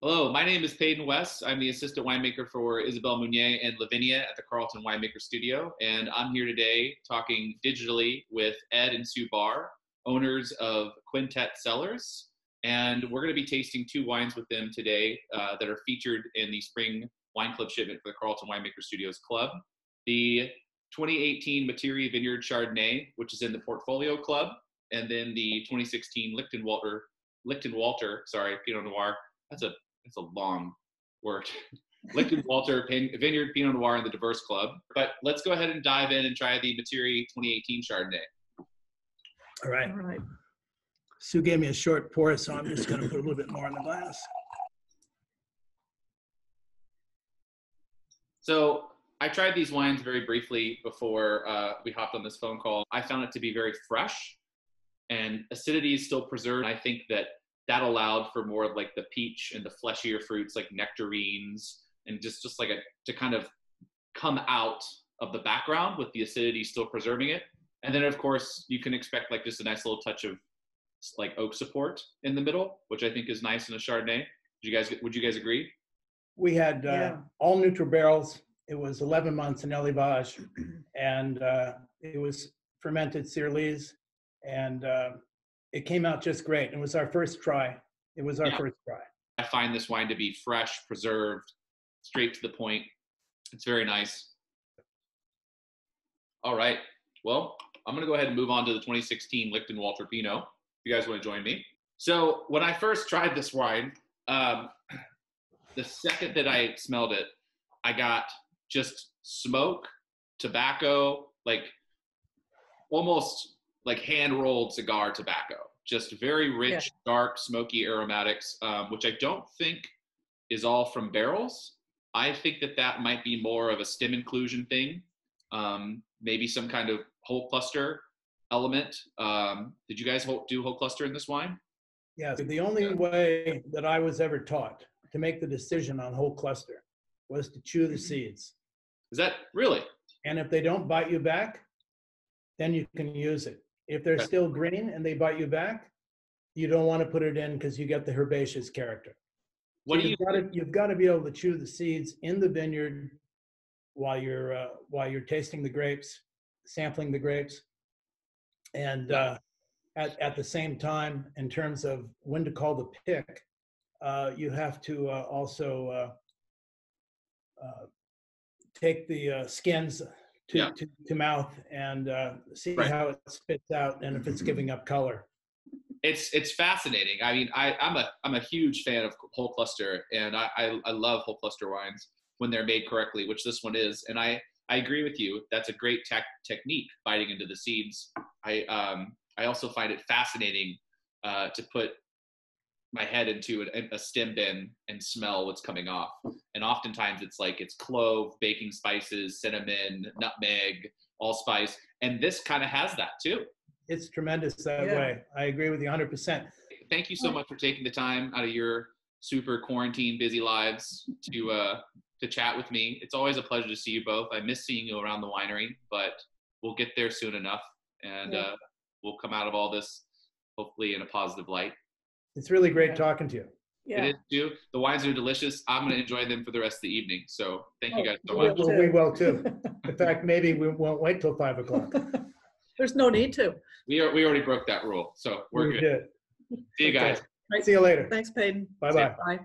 Hello, my name is Peyton West. I'm the assistant winemaker for Isabelle Meunier and Lavinia at the Carlton Winemaker Studio, and I'm here today talking digitally with Ed and Sue Barr, owners of Quintet Cellars, and we're going to be tasting two wines with them today that are featured in the Spring Wine Club shipment for the Carlton Winemaker Studios Club. The 2018 Matteri Vineyard Chardonnay, which is in the Portfolio Club, and then the 2016 Lichtenwalter, Pinot Noir. That's a long word. Lichtenwalter Vineyard Pinot Noir in the Diverse Club. But let's go ahead and dive in and try the Matteri 2018 Chardonnay. All right. All right. Sue gave me a short pour, so I'm just going to put a little bit more in the glass. So I tried these wines very briefly before we hopped on this phone call. I found it to be very fresh, and acidity is still preserved. I think that allowed for more of like the peach and the fleshier fruits like nectarines, and just like to kind of come out of the background with the acidity still preserving it. And then of course you can expect like just a nice little touch of like oak support in the middle, which I think is nice in a Chardonnay. Would you guys agree? We had all neutral barrels. It was 11 months in élevage, and it was fermented Cyrillese, and it came out just great. It was our first try. First try. I find this wine to be fresh, preserved, straight to the point. It's very nice. All right. Well, I'm going to go ahead and move on to the 2016 Lichtenwalter Pinot, if you guys want to join me. So when I first tried this wine, the second that I smelled it, I got just smoke, tobacco, like almost like hand-rolled cigar tobacco. Just very rich, dark, smoky aromatics, which I don't think is all from barrels. I think that might be more of a stem inclusion thing, maybe some kind of whole cluster element. Did you guys do whole cluster in this wine? Yeah, the only way that I was ever taught to make the decision on whole cluster was to chew the seeds. Is that really? And if they don't bite you back, then you can use it. If they're still green and they bite you back, you don't want to put it in because you get the herbaceous character. You've got to be able to chew the seeds in the vineyard while you're tasting the grapes, sampling the grapes, and at the same time, in terms of when to call the pick, you have to also take the skins to mouth and see how it spits out and if it's giving up color. It's fascinating. I mean, I'm a huge fan of whole cluster, and I love whole cluster wines when they're made correctly, which this one is. And I agree with you. That's a great technique, biting into the seeds. I also find it fascinating to put my head into a stem bin and smell what's coming off. And oftentimes it's clove, baking spices, cinnamon, nutmeg, allspice. And this kind of has that too. It's tremendous that way. I agree with you 100%. Thank you so much for taking the time out of your super quarantine busy lives to chat with me. It's always a pleasure to see you both. I miss seeing you around the winery, but we'll get there soon enough, and we'll come out of all this hopefully in a positive light. It's really great talking to you. Yeah. It is too. The wines are delicious. I'm going to enjoy them for the rest of the evening. So thank you guys so much. Well, we will too. In fact, maybe we won't wait till 5 o'clock. There's no need to. We already broke that rule, so we're good. Did. See you guys. See you later. Thanks, Peyton. Bye-bye. Bye.